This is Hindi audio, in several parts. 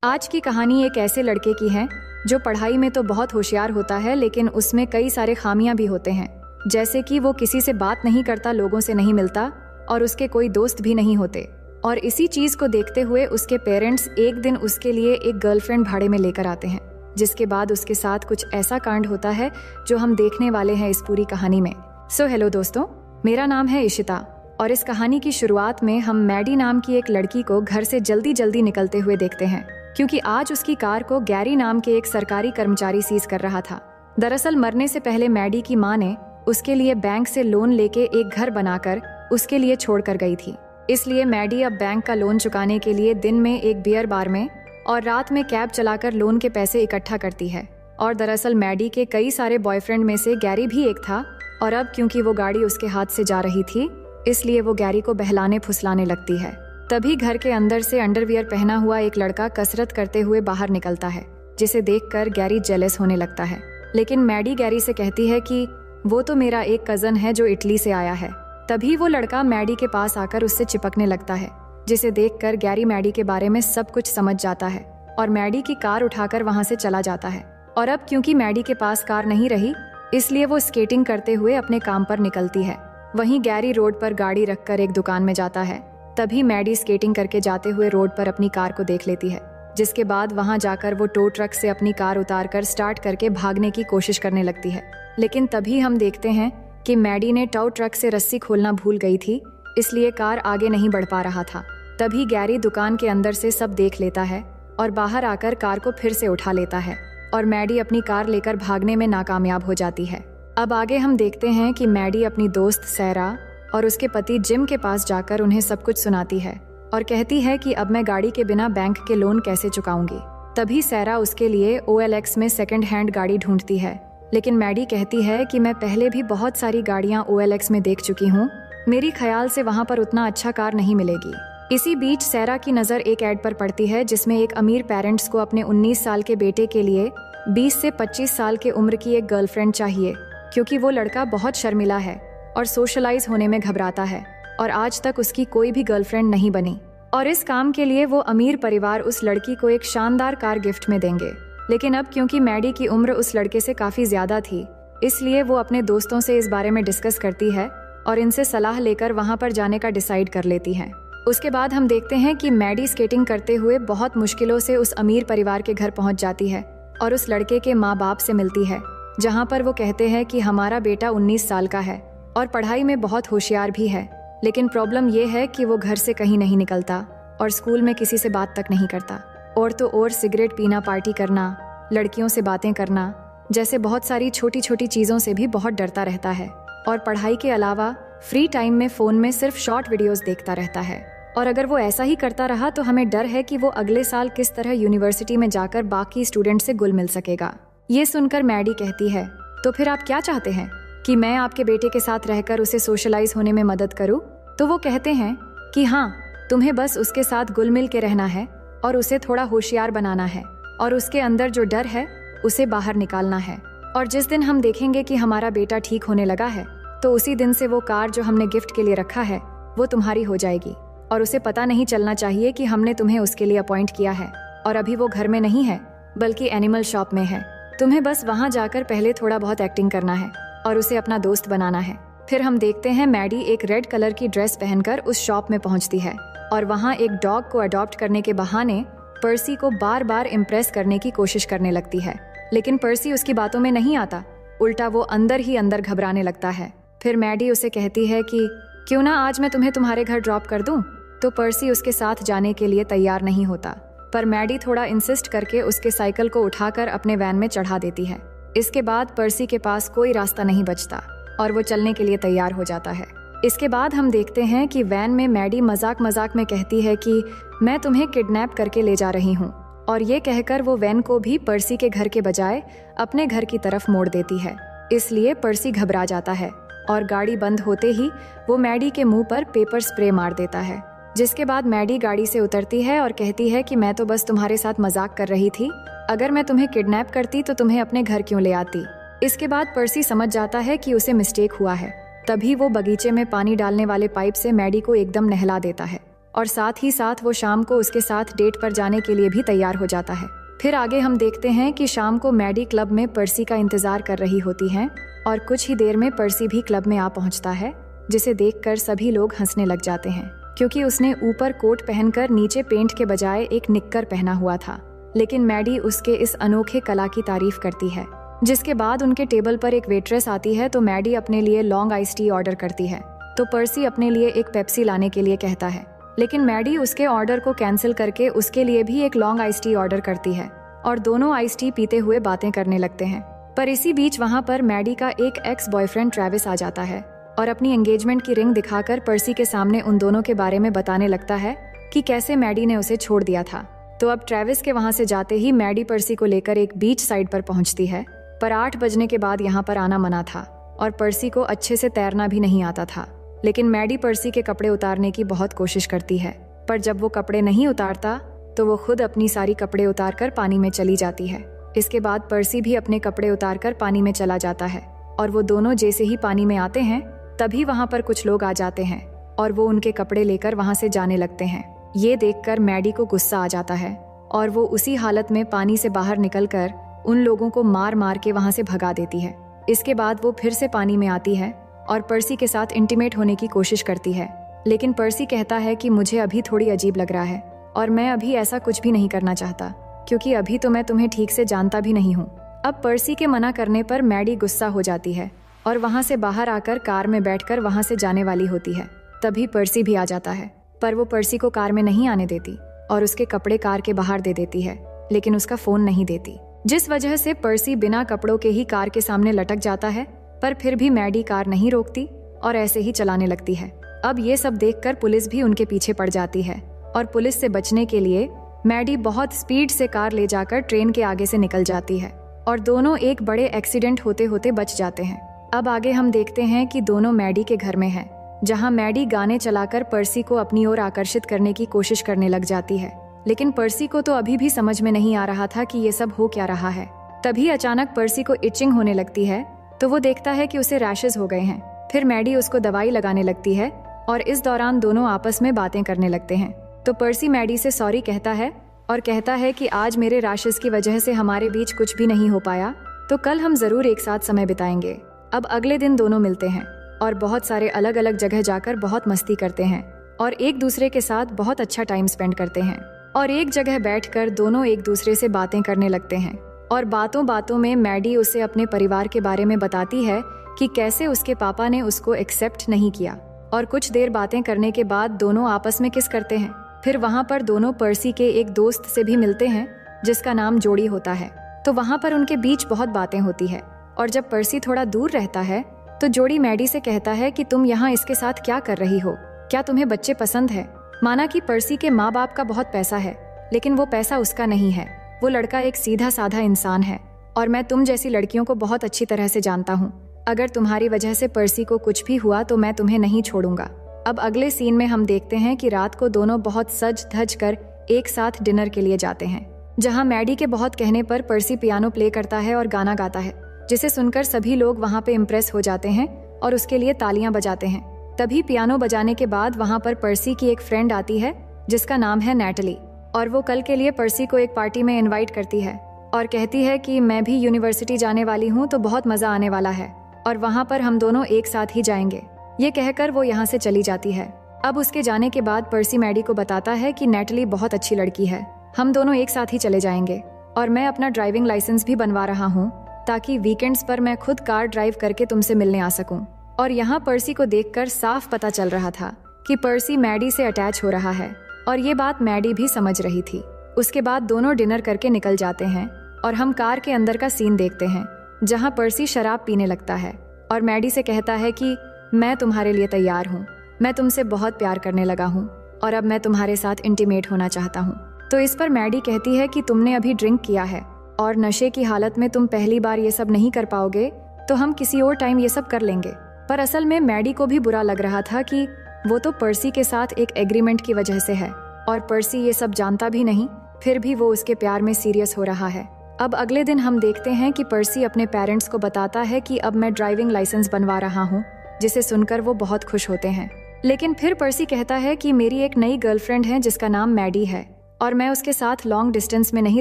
आज की कहानी एक ऐसे लड़के की है जो पढ़ाई में तो बहुत होशियार होता है, लेकिन उसमें कई सारे खामियां भी होते हैं। जैसे कि वो किसी से बात नहीं करता, लोगों से नहीं मिलता और उसके कोई दोस्त भी नहीं होते। और इसी चीज को देखते हुए उसके पेरेंट्स एक दिन उसके लिए एक गर्लफ्रेंड भाड़े में लेकर आते हैं, जिसके बाद उसके साथ कुछ ऐसा कांड होता है जो हम देखने वाले हैं इस पूरी कहानी में। हेलो दोस्तों, मेरा नाम है इशिता और इस कहानी की शुरुआत में हम मैडी नाम की एक लड़की को घर से जल्दी जल्दी निकलते हुए देखते हैं, क्योंकि आज उसकी कार को गैरी नाम के एक सरकारी कर्मचारी सीज कर रहा था। दरअसल मरने से पहले मैडी की माँ ने उसके लिए बैंक से लोन लेके एक घर बनाकर उसके लिए छोड़कर गई थी। इसलिए मैडी अब बैंक का लोन चुकाने के लिए दिन में एक बियर बार में और रात में कैब चलाकर लोन के पैसे इकट्ठा करती है। और दरअसल मैडी के कई सारे बॉयफ्रेंड में से गैरी भी एक था, और अब क्योंकि वो गाड़ी उसके हाथ से जा रही थी, इसलिए वो गैरी को बहलाने फुसलाने लगती है। तभी घर के अंदर से अंडरवियर पहना हुआ एक लड़का कसरत करते हुए बाहर निकलता है, जिसे देखकर गैरी जेलस होने लगता है। लेकिन मैडी गैरी से कहती है कि वो तो मेरा एक कजन है जो इटली से आया है। तभी वो लड़का मैडी के पास आकर उससे चिपकने लगता है, जिसे देखकर गैरी मैडी के बारे में सब कुछ समझ जाता है और मैडी की कार उठाकर वहां से चला जाता है। और अब क्योंकि मैडी के पास कार नहीं रही, इसलिए वो स्केटिंग करते हुए अपने काम पर निकलती है। वहीं गैरी रोड पर गाड़ी रखकर एक दुकान में जाता है। तभी मैडी स्केटिंग करके जाते हुए रोड पर अपनी कार को देख लेती है, जिसके बाद वहां जाकर वो टो ट्रक से अपनी कार उतारकर स्टार्ट करके भागने की कोशिश करने लगती है। लेकिन तभी हम देखते हैं कि मैडी ने टो ट्रक से रस्सी खोलना भूल गई थी, इसलिए कार आगे नहीं बढ़ पा रहा था। तभी गैरी दुकान के अंदर से सब देख लेता है और बाहर आकर कार को फिर से उठा लेता है और मैडी अपनी कार लेकर भागने में नाकामयाब हो जाती है। अब आगे हम देखते हैं कि मैडी अपनी दोस्त सैरा और उसके पति जिम के पास जाकर उन्हें सब कुछ सुनाती है और कहती है कि अब मैं गाड़ी के बिना बैंक के लोन कैसे चुकाऊंगी। तभी सैरा उसके लिए OLX में सेकंड हैंड गाड़ी ढूंढती है, लेकिन मैडी कहती है कि मैं पहले भी बहुत सारी गाड़ियां OLX में देख चुकी हूँ, मेरी ख्याल से वहाँ पर उतना अच्छा कार नहीं मिलेगी। इसी बीच सैरा की नज़र एक ऐड पर पड़ती है, जिसमें एक अमीर पेरेंट्स को अपने 19 साल के बेटे के लिए 20 से 25 साल के उम्र की एक गर्लफ्रेंड चाहिए, क्योंकि वो लड़का बहुत शर्मिला है और सोशलाइज होने में घबराता है और आज तक उसकी कोई भी गर्लफ्रेंड नहीं बनी। और इस काम के लिए वो अमीर परिवार उस लड़की को एक शानदार कार गिफ्ट में देंगे। लेकिन अब क्योंकि मैडी की उम्र उस लड़के से काफी ज्यादा थी, इसलिए वो अपने दोस्तों से इस बारे में डिस्कस करती है और इनसे सलाह लेकर वहां पर जाने का डिसाइड कर लेती है। उसके बाद हम देखते हैं कि मैडी स्केटिंग करते हुए बहुत मुश्किलों से उस अमीर परिवार के घर पहुंच जाती है और उस लड़के के माँ बाप से मिलती है, जहाँ पर वो कहते हैं कि हमारा बेटा 19 साल का है और पढ़ाई में बहुत होशियार भी है, लेकिन प्रॉब्लम ये है कि वो घर से कहीं नहीं निकलता और स्कूल में किसी से बात तक नहीं करता। और तो और सिगरेट पीना, पार्टी करना, लड़कियों से बातें करना जैसे बहुत सारी छोटी छोटी चीज़ों से भी बहुत डरता रहता है। और पढ़ाई के अलावा फ्री टाइम में फ़ोन में सिर्फ शॉर्ट वीडियोस देखता रहता है। और अगर वो ऐसा ही करता रहा तो हमें डर है कि वो अगले साल किस तरह यूनिवर्सिटी में जाकर बाकी स्टूडेंट से घुल मिल सकेगा। ये सुनकर मैडी कहती है, तो फिर आप क्या चाहते हैं कि मैं आपके बेटे के साथ रहकर उसे सोशलाइज होने में मदद करूं? तो वो कहते हैं कि हाँ, तुम्हें बस उसके साथ घुल मिल के रहना है और उसे थोड़ा होशियार बनाना है और उसके अंदर जो डर है उसे बाहर निकालना है। और जिस दिन हम देखेंगे कि हमारा बेटा ठीक होने लगा है, तो उसी दिन से वो कार जो हमने गिफ्ट के लिए रखा है वो तुम्हारी हो जाएगी और उसे पता नहीं चलना चाहिए कि हमने तुम्हें उसके लिए अपॉइंट किया है। और अभी वो घर में नहीं है बल्कि एनिमल शॉप में है। तुम्हें बस वहाँ जाकर पहले थोड़ा बहुत एक्टिंग करना है और उसे अपना दोस्त बनाना है। फिर हम देखते हैं मैडी एक रेड कलर की ड्रेस पहनकर उस शॉप में पहुंचती है और वहाँ एक डॉग को अडॉप्ट करने के बहाने पर्सी को बार बार इम्प्रेस करने की कोशिश करने लगती है। लेकिन पर्सी उसकी बातों में नहीं आता, उल्टा वो अंदर ही अंदर घबराने लगता है। फिर मैडी उसे कहती है कि क्यों ना आज मैं तुम्हें तुम्हारे घर ड्रॉप कर दूं? तो पर्सी उसके साथ जाने के लिए तैयार नहीं होता, पर मैडी थोड़ा इंसिस्ट करके उसके साइकिल को उठाकर अपने वैन में चढ़ा देती है। इसके बाद पर्सी के पास कोई रास्ता नहीं बचता और वो चलने के लिए तैयार हो जाता है। इसके बाद हम देखते हैं कि वैन में मैडी मजाक मजाक में कहती है कि मैं तुम्हें किडनैप करके ले जा रही हूँ, और ये कहकर वो वैन को भी पर्सी के घर के बजाय अपने घर की तरफ मोड़ देती है। इसलिए पर्सी घबरा जाता है और गाड़ी बंद होते ही वो मैडी के मुंह पर पेपर स्प्रे मार देता है। जिसके बाद मैडी गाड़ी से उतरती है और कहती है कि मैं तो बस तुम्हारे साथ मजाक कर रही थी, अगर मैं तुम्हें किडनैप करती तो तुम्हें अपने घर क्यों ले आती। इसके बाद पर्सी समझ जाता है कि उसे मिस्टेक हुआ है। तभी वो बगीचे में पानी डालने वाले पाइप से मैडी को एकदम नहला देता है और साथ ही साथ वो शाम को उसके साथ डेट पर जाने के लिए भी तैयार हो जाता है। फिर आगे हम देखते हैं कि शाम को मैडी क्लब में पर्सी का इंतजार कर रही होती है और कुछ ही देर में पर्सी भी क्लब में आ पहुंचता है, जिसे देखकर सभी लोग हंसने लग जाते हैं क्योंकि उसने ऊपर कोट पहनकर नीचे पेंट के बजाय एक निक्कर पहना हुआ था। लेकिन मैडी उसके इस अनोखे कला की तारीफ करती है। जिसके बाद उनके टेबल पर एक वेट्रेस आती है तो मैडी अपने लिए लॉन्ग आइस टी ऑर्डर करती है तो पर्सी अपने लिए एक पेप्सी लाने के लिए कहता है, लेकिन मैडी उसके ऑर्डर को कैंसिल करके उसके लिए भी एक लॉन्ग आइस टी ऑर्डर करती है और दोनों आइस टी पीते हुए बातें करने लगते हैं। पर इसी बीच वहाँ पर मैडी का एक एक्स बॉयफ्रेंड ट्रेविस आ जाता है और अपनी एंगेजमेंट की रिंग दिखाकर पर्सी के सामने उन दोनों के बारे में बताने लगता है कि कैसे मैडी ने उसे छोड़ दिया था। तो अब ट्रेविस के वहाँ से जाते ही मैडी पर्सी को लेकर एक बीच साइड पर पहुँचती है, पर 8 बजने के बाद यहाँ पर आना मना था और पर्सी को अच्छे से तैरना भी नहीं आता था। लेकिन मैडी पर्सी के कपड़े उतारने की बहुत कोशिश करती है, पर जब वो कपड़े नहीं उतारता तो वो खुद अपनी सारी कपड़े उतारकर पानी में चली जाती है। इसके बाद पर्सी भी अपने कपड़े उतारकर पानी में चला जाता है और वो दोनों जैसे ही पानी में आते हैं तभी वहाँ पर कुछ लोग आ जाते हैं और वो उनके कपड़े लेकर वहाँ से जाने लगते हैं। ये देखकर मैडी को गुस्सा आ जाता है और वो उसी हालत में पानी से बाहर निकलकर उन लोगों को मार मार के वहाँ से भगा देती है। इसके बाद वो फिर से पानी में आती है और पर्सी के साथ इंटीमेट होने की कोशिश करती है, लेकिन पर्सी कहता है कि मुझे अभी थोड़ी अजीब लग रहा है और मैं अभी ऐसा कुछ भी नहीं करना चाहता क्योंकि अभी तो मैं तुम्हें ठीक से जानता भी नहीं हूँ। अब पर्सी के मना करने पर मैडी गुस्सा हो जाती है और वहाँ से बाहर आकर कार में बैठकर वहाँ से जाने वाली होती है। तभी पर्सी भी आ जाता है, पर वो पर्सी को कार में नहीं आने देती और उसके कपड़े कार के बाहर दे देती है, लेकिन उसका फोन नहीं देती, जिस वजह से पर्सी बिना कपड़ों के ही कार के सामने लटक जाता है। पर फिर भी मैडी कार नहीं रोकती और ऐसे ही चलाने लगती है। अब ये सब देखकर पुलिस भी उनके पीछे पड़ जाती है और पुलिस से बचने के लिए मैडी बहुत स्पीड से कार ले जाकर ट्रेन के आगे से निकल जाती है और दोनों एक बड़े एक्सीडेंट होते होते बच जाते हैं। अब आगे हम देखते हैं कि दोनों मैडी के घर में हैं, जहां मैडी गाने चलाकर पर्सी को अपनी ओर आकर्षित करने की कोशिश करने लग जाती है। लेकिन पर्सी को तो अभी भी समझ में नहीं आ रहा था कि ये सब हो क्या रहा है। तभी अचानक पर्सी को इचिंग होने लगती है तो वो देखता है कि उसे रैशेस हो गए हैं। फिर मैडी उसको दवाई लगाने लगती है और इस दौरान दोनों आपस में बातें करने लगते हैं। तो पर्सी मैडी से सॉरी कहता है और कहता है कि आज मेरे रैशेस की वजह से हमारे बीच कुछ भी नहीं हो पाया, तो कल हम जरूर एक साथ समय बिताएंगे। अब अगले दिन दोनों मिलते हैं और बहुत सारे अलग अलग जगह जाकर बहुत मस्ती करते हैं और एक दूसरे के साथ बहुत अच्छा टाइम स्पेंड करते हैं और एक जगह बैठकर दोनों एक दूसरे से बातें करने लगते हैं। और बातों बातों में मैडी उसे अपने परिवार के बारे में बताती है कि कैसे उसके पापा ने उसको एक्सेप्ट नहीं किया। और कुछ देर बातें करने के बाद दोनों आपस में किस करते हैं। फिर वहाँ पर दोनों पर्सी के एक दोस्त से भी मिलते हैं जिसका नाम जोड़ी होता है। तो वहाँ पर उनके बीच बहुत बातें होती है और जब पर्सी थोड़ा दूर रहता है तो जोड़ी मैडी से कहता है कि तुम यहाँ इसके साथ क्या कर रही हो, क्या तुम्हें बच्चे पसंद है। माना कि पर्सी के माँ बाप का बहुत पैसा है, लेकिन वो पैसा उसका नहीं है। वो लड़का एक सीधा साधा इंसान है और मैं तुम जैसी लड़कियों को बहुत अच्छी तरह से जानता हूँ। अगर तुम्हारी वजह से पर्सी को कुछ भी हुआ तो मैं तुम्हें नहीं छोड़ूंगा। अब अगले सीन में हम देखते हैं कि रात को दोनों बहुत सज धज कर एक साथ डिनर के लिए जाते हैं, जहां मैडी के बहुत कहने पर पर्सी पियानो प्ले करता है और गाना गाता है, जिसे सुनकर सभी लोग वहां पे इम्प्रेस हो जाते हैं और उसके लिए तालियां बजाते हैं। तभी पियानो बजाने के बाद वहां पर पर्सी की एक फ्रेंड आती है जिसका नाम है नैटली, और वो कल के लिए पर्सी को एक पार्टी में इन्वाइट करती है और कहती है कि मैं भी यूनिवर्सिटी जाने वाली हूँ तो बहुत मजा आने वाला है और वहाँ पर हम दोनों एक साथ ही जाएंगे। ये कहकर वो यहाँ से चली जाती है। अब उसके जाने के बाद पर्सी मैडी को बताता है कि नैटली बहुत अच्छी लड़की है, हम दोनों एक साथ ही चले जाएंगे और मैं अपना ड्राइविंग लाइसेंस भी बनवा रहा हूँ ताकि वीकेंड्स पर मैं खुद कार ड्राइव करके तुमसे मिलने आ सकूं। और यहाँ पर्सी को देखकर साफ पता चल रहा था कि पर्सी मैडी से अटैच हो रहा है और ये बात मैडी भी समझ रही थी। उसके बाद दोनों डिनर करके निकल जाते हैं और हम कार के अंदर का सीन देखते हैं जहाँ पर्सी शराब पीने लगता है और मैडी से कहता है कि मैं तुम्हारे लिए तैयार हूँ, मैं तुमसे बहुत प्यार करने लगा हूँ और अब मैं तुम्हारे साथ इंटीमेट होना चाहता हूँ। तो इस पर मैडी कहती है कि तुमने अभी ड्रिंक किया है और नशे की हालत में तुम पहली बार ये सब नहीं कर पाओगे, तो हम किसी और टाइम ये सब कर लेंगे। पर असल में मैडी को भी बुरा लग रहा था कि वो तो पर्सी के साथ एक एग्रीमेंट की वजह से है और पर्सी ये सब जानता भी नहीं, फिर भी वो उसके प्यार में सीरियस हो रहा है। अब अगले दिन हम देखते हैं कि पर्सी अपने पेरेंट्स को बताता है कि अब मैं ड्राइविंग लाइसेंस बनवा रहा हूँ, जिसे सुनकर वो बहुत खुश होते हैं। लेकिन फिर पर्सी कहता है कि मेरी एक नई गर्लफ्रेंड है जिसका नाम मैडी है और मैं उसके साथ लॉन्ग डिस्टेंस में नहीं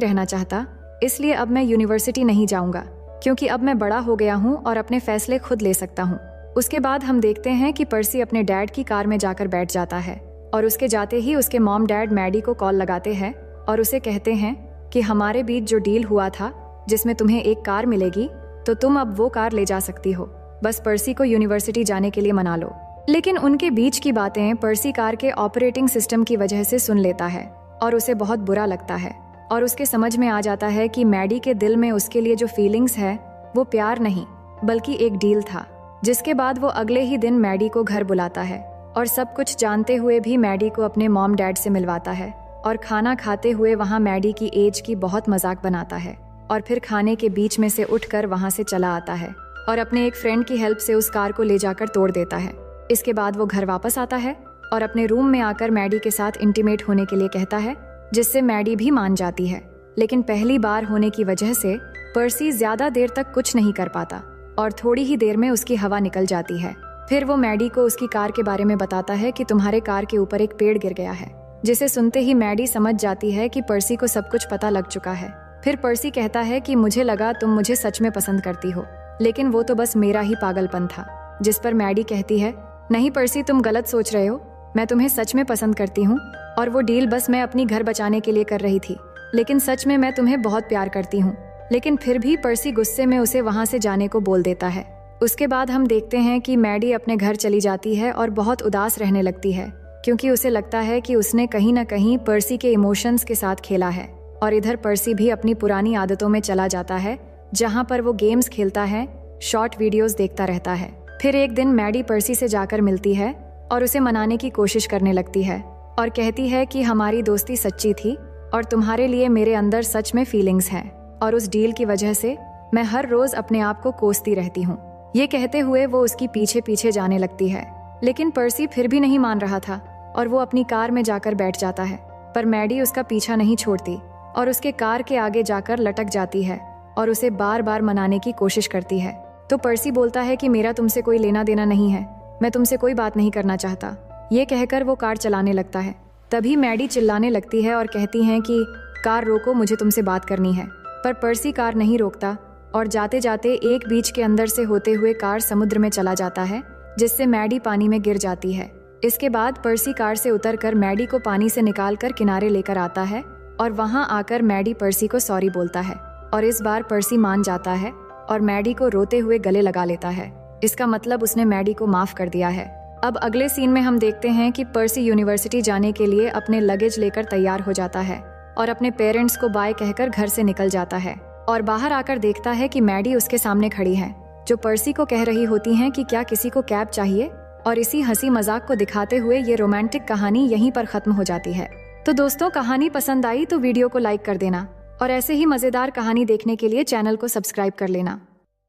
रहना चाहता, इसलिए अब मैं यूनिवर्सिटी नहीं जाऊंगा क्योंकि अब मैं बड़ा हो गया हूँ और अपने फैसले खुद ले सकता हूँ। उसके बाद हम देखते हैं कि पर्सी अपने डैड की कार में जाकर बैठ जाता है और उसके जाते ही उसके मॉम डैड मैडी को कॉल लगाते हैं और उसे कहते हैं कि हमारे बीच जो डील हुआ था जिसमें तुम्हें एक कार मिलेगी तो तुम अब वो कार ले जा सकती हो, बस पर्सी को यूनिवर्सिटी जाने के लिए मना लो। लेकिन उनके बीच की बातें पर्सी कार के ऑपरेटिंग सिस्टम की वजह से सुन लेता है और उसे बहुत बुरा लगता है और उसके समझ में आ जाता है कि मैडी के दिल में उसके लिए जो फीलिंग्स है वो प्यार नहीं बल्कि एक डील था। जिसके बाद वो अगले ही दिन मैडी को घर बुलाता है और सब कुछ जानते हुए भी मैडी को अपने मॉम डैड से मिलवाता है और खाना खाते हुए वहाँ मैडी की एज की बहुत मजाक बनाता है और फिर खाने के बीच में से उठकर वहाँ से चला आता है और अपने एक फ्रेंड की हेल्प से उस कार को ले जाकर तोड़ देता है। इसके बाद वो घर वापस आता है और अपने रूम में आकर मैडी के साथ इंटीमेट होने के लिए कहता है, जिससे मैडी भी मान जाती है। लेकिन पहली बार होने की वजह से पर्सी ज्यादा देर तक कुछ नहीं कर पाता और थोड़ी ही देर में उसकी हवा निकल जाती है। फिर वो मैडी को उसकी कार के बारे में बताता है कि तुम्हारे कार के ऊपर एक पेड़ गिर गया है, जिसे सुनते ही मैडी समझ जाती है कि पर्सी को सब कुछ पता लग चुका है। फिर पर्सी कहता है कि मुझे लगा तुम मुझे सच में पसंद करती हो, लेकिन वो तो बस मेरा ही पागलपन था। जिस पर मैडी कहती है, नहीं पर्सी, तुम गलत सोच रहे हो, मैं तुम्हें सच में पसंद करती हूँ और वो डील बस मैं अपनी घर बचाने के लिए कर रही थी, लेकिन सच में मैं तुम्हें बहुत प्यार करती हूँ। लेकिन फिर भी पर्सी गुस्से में उसे वहाँ से जाने को बोल देता है। उसके बाद हम देखते हैं कि मैडी अपने घर चली जाती है और बहुत उदास रहने लगती है क्योंकि उसे लगता है कि उसने कहीं न कहीं पर्सी के इमोशंस के साथ खेला है। और इधर पर्सी भी अपनी पुरानी आदतों में चला जाता है जहाँ पर वो गेम्स खेलता है, शॉर्ट वीडियोस देखता रहता है। फिर एक दिन मैडी पर्सी से जाकर मिलती है और उसे मनाने की कोशिश करने लगती है और कहती है कि हमारी दोस्ती सच्ची थी और तुम्हारे लिए मेरे अंदर सच में फीलिंग्स हैं और उस डील की वजह से मैं हर रोज अपने आप को कोसती रहती हूँ। ये कहते हुए वो उसकी पीछे पीछे जाने लगती है, लेकिन पर्सी फिर भी नहीं मान रहा था और वो अपनी कार में जाकर बैठ जाता है। पर मैडी उसका पीछा नहीं छोड़ती और उसके कार के आगे जाकर लटक जाती है और उसे बार बार मनाने की कोशिश करती है। तो पर्सी बोलता है कि मेरा तुमसे कोई लेना देना नहीं है, मैं तुमसे कोई बात नहीं करना चाहता। ये कहकर वो कार चलाने लगता है। तभी मैडी चिल्लाने लगती है और कहती है कि कार रोको, मुझे तुमसे बात करनी है। पर पर्सी कार नहीं रोकता और जाते जाते एक बीच के अंदर से होते हुए कार समुद्र में चला जाता है, जिससे मैडी पानी में गिर जाती है। इसके बाद पर्सी कार से उतरकर मैडी को पानी से निकालकर किनारे लेकर आता है और वहां आकर मैडी पर्सी को सॉरी बोलता है और इस बार पर्सी मान जाता है और मैडी को रोते हुए गले लगा लेता है। इसका मतलब उसने मैडी को माफ कर दिया है। अब अगले सीन में हम देखते हैं कि पर्सी यूनिवर्सिटी जाने के लिए अपने लगेज लेकर तैयार हो जाता है और अपने पेरेंट्स को बाय कहकर घर से निकल जाता है और बाहर आकर देखता है कि मैडी उसके सामने खड़ी है, जो पर्सी को कह रही होती हैं कि क्या किसी को कैब चाहिए। और इसी हंसी मजाक को दिखाते हुए ये रोमांटिक कहानी यहीं पर खत्म हो जाती है। तो दोस्तों, कहानी पसंद आई तो वीडियो को लाइक कर देना और ऐसे ही मजेदार कहानी देखने के लिए चैनल को सब्सक्राइब कर लेना।